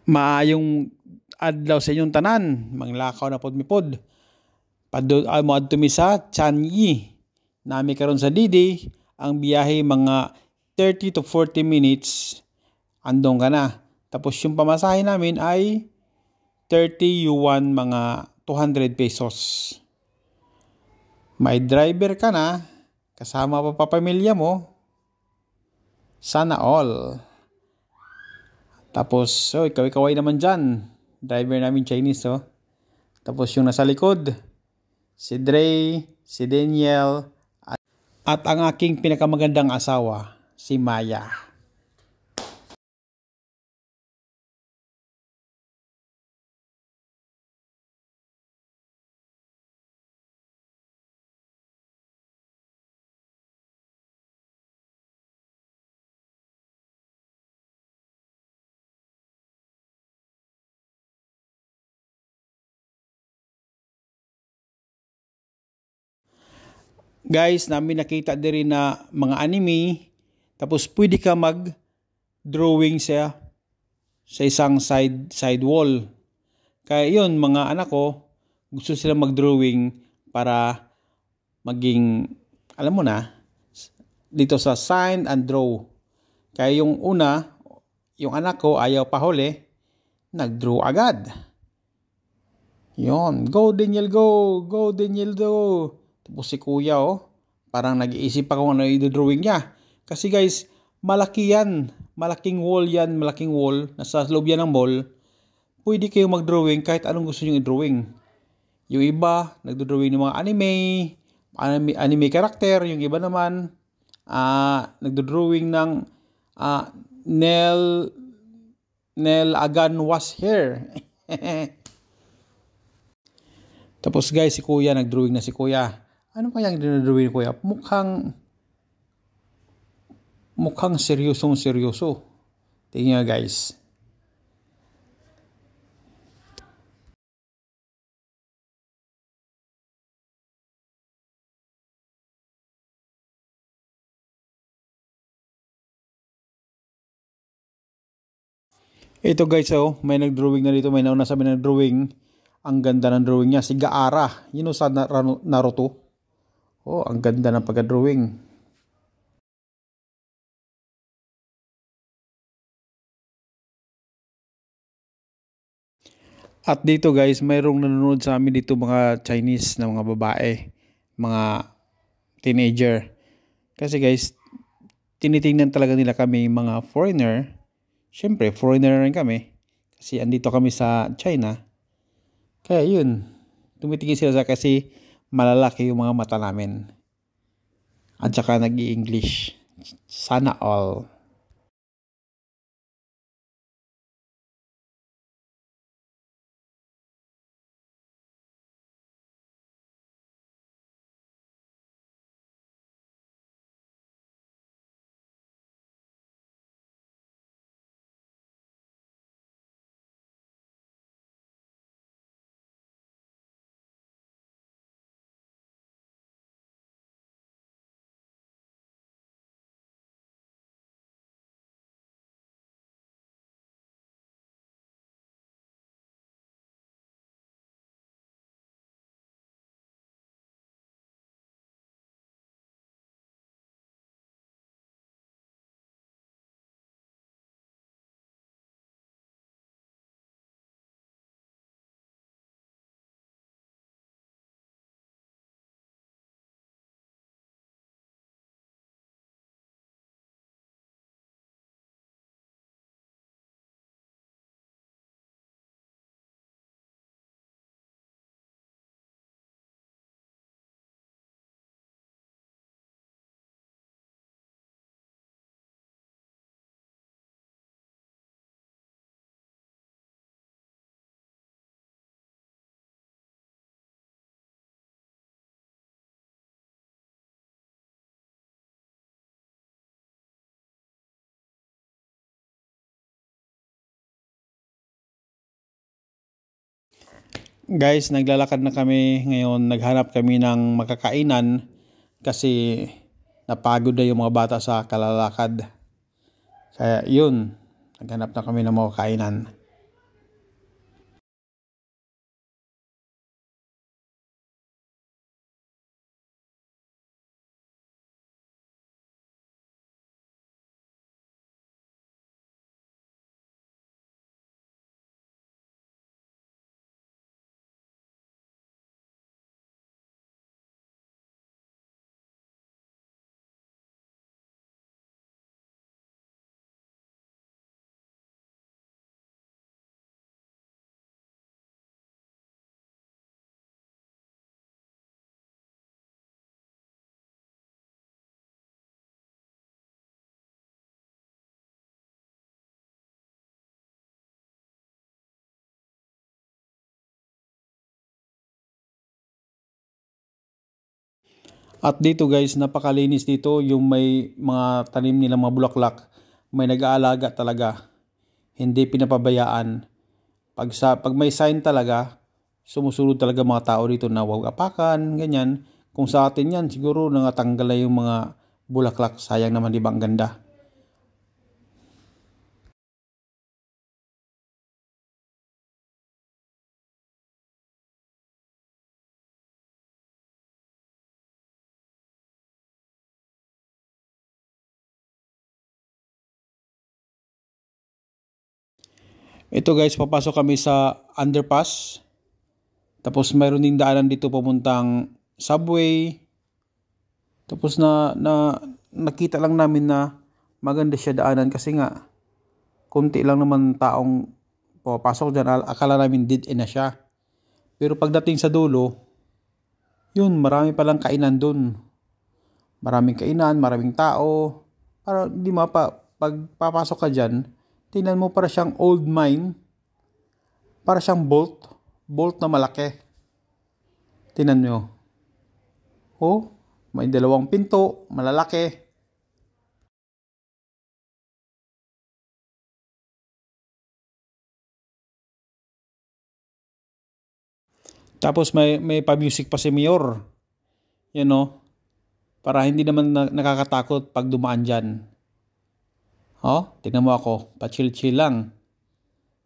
Maayong adlaw sa inyong tanan, manglakaw na pod mi pod. Moadto mi sa Changi. Nami karon sa Didi, ang biyahe mga 30 to 40 minutes andong ka na. Tapos yung pamasahe namin ay 30 yuan, mga 200 pesos. May driver ka na, kasama pa pamilya mo, sana all. Tapos, ikaw-ikaway naman dyan. Driver namin Chinese, oh. Tapos yung nasa likod, si Dre, si Daniel, at ang aking pinakamagandang asawa, si Maya. Guys, namin nakita din na mga anime, tapos pwede ka mag-drawing sa isang side wall. Kaya yun, mga anak ko, gusto sila mag-drawing para maging, alam mo na, dito sa sign and draw. Kaya yung una, yung anak ko ayaw pa huli, nag-draw agad. Yon, go Daniel, go! Go Daniel, go! Tapos si kuya, parang nag-iisip pa kung ano yung drawing niya. Kasi guys, malaki yan. Malaking wall yan, malaking wall. Nasa loob yan ng mall. Pwede kayo mag-drawing kahit anong gusto nyo i-drawing. Yung iba, nagdo-drawing ng mga anime character. Yung iba naman, nagdo-drawing ng Nell Agan was here. Tapos guys, si kuya, nag-drawing na si kuya. Ano kayang dinadrawing kuya? Mukhang seryosong-seryoso. Tingnan guys. Ito guys, may nag-drawing na dito. May nauna sabi na drawing. Ang ganda ng drawing niya. Si Gaara. Yun sa Naruto. Ang ganda ng pagka-drawing. At dito guys, mayroong nanonood sa amin dito mga Chinese na mga babae. Mga teenager. Kasi guys, tinitingnan talaga nila kami mga foreigner. Siyempre, foreigner rin kami. Kasi andito kami sa China. Kaya yun, tumitingin sila kasi malalaki yung mga mata namin. At saka nag-i-English. Sana all. Guys, naglalakad na kami ngayon. Naghanap kami ng makakainan kasi napagod na yung mga bata sa kalalakad. Kaya yun, Naghanap na kami ng mga kainan. At dito guys, napakalinis dito, yung may mga tanim nila mga bulaklak, may nag-aalaga talaga. Hindi pinapabayaan. Pag may sign talaga, sumusunod talaga mga tao dito na huwag apakan, ganyan. Kung sa atin yan, siguro nangatanggal na yung mga bulaklak. Sayang naman, di ba, ang ganda. Ito guys, papasok kami sa underpass. Tapos mayroon din daanan dito papuntang subway. Tapos nakita lang namin na maganda siya daanan kasi nga konti lang naman taong papasok dyan. Akala namin dead end na siya. Pero pagdating sa dulo, yun, marami palang kainan dun. Maraming kainan, maraming tao. Para di pag papasok ka dyan, tingnan mo para siyang old mine. Para siyang bolt. Bolt na malaki. Tingnan nyo. Oh, may dalawang pinto, malalaki. Tapos may pa-music pa si Mayor. You know, para hindi naman nakakatakot pag dumaan dyan. Oh, tingnan mo ako. Pa-chill-chill lang.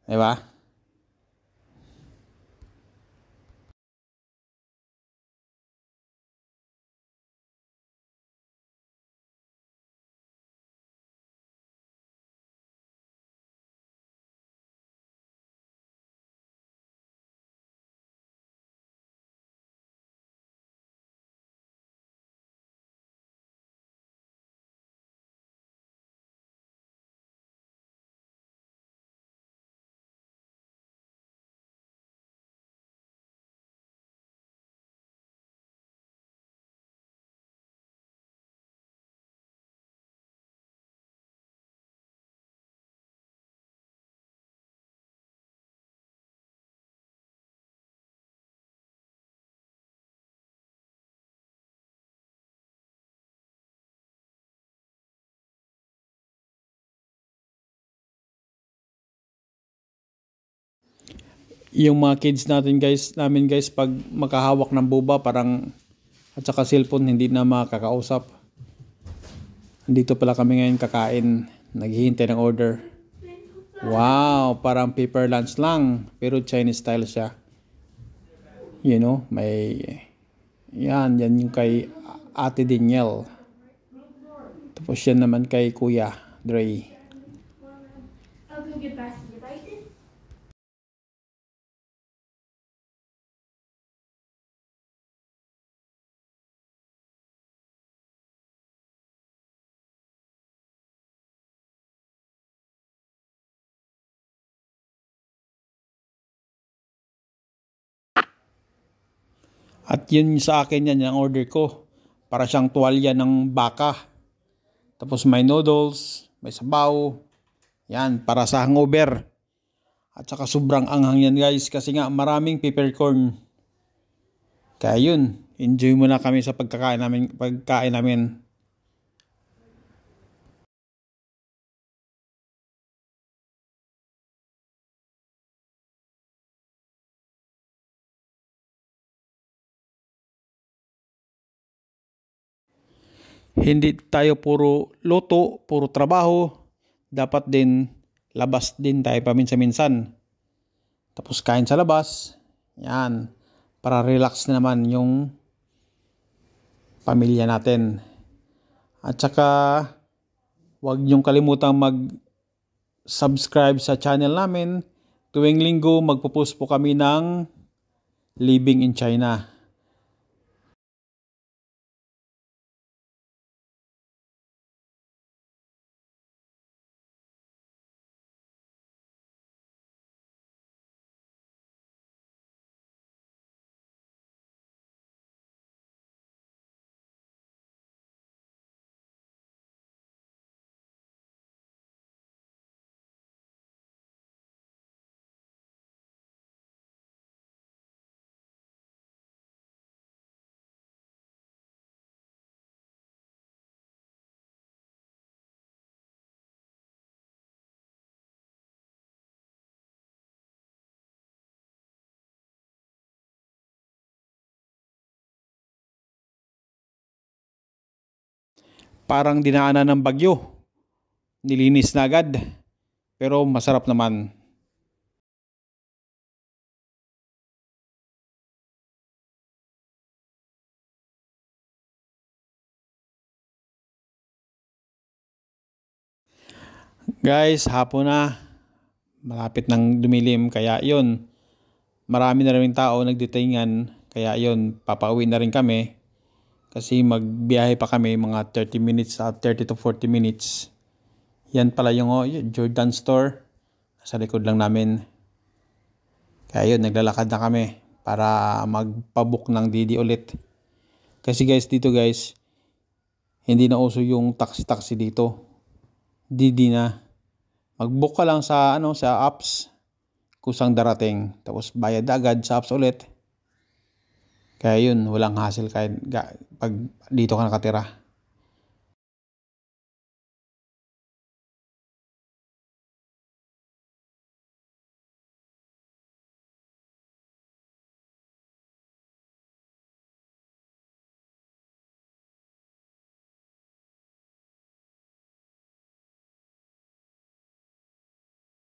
Diba? Yung mga kids namin guys, pag makahawak ng boba, parang, at saka cellphone, hindi na makakausap. Andito pala kami ngayon kakain. Naghihintay ng order. Wow, parang paper lunch lang. Pero Chinese style siya. You know, yan yung kay Ate Danielle. Tapos yan naman kay Kuya Dre. At yun sa akin yan, yung order ko. Para siyang tuwalya ng baka. Tapos may noodles, may sabaw. Yan, para sa hangover. At saka sobrang anghang yan guys. Kasi nga maraming peppercorn. Kaya yun, enjoy muna kami sa pagkain namin. Hindi tayo puro loto, puro trabaho. Dapat din labas din tayo paminsan-minsan. Tapos kain sa labas. Yan. Para relax na naman yung pamilya natin. At saka, huwag niyong kalimutang mag-subscribe sa channel namin. Tuwing linggo, magpo-post po kami ng living in China. Parang dinaanan ng bagyo. Nilinis na agad. Pero masarap naman. Guys, hapon na. Malapit nang dumilim. Kaya yun. Marami na rin tao nagdetingan. Kaya yun, papauwi na rin kami. Kasi magbiyahe pa kami mga 30 minutes at 30 to 40 minutes. Yan pala yung Jordan store. Sa likod lang namin. Kaya yun, naglalakad na kami para magpabook ng Didi ulit. Kasi guys, dito guys, hindi na uso yung taxi dito. Didi na. Mag-book ka lang sa sa apps kusang darating. Tapos bayad agad sa apps ulit. Kaya yun, walang hassle kahit pag dito ka nakatira.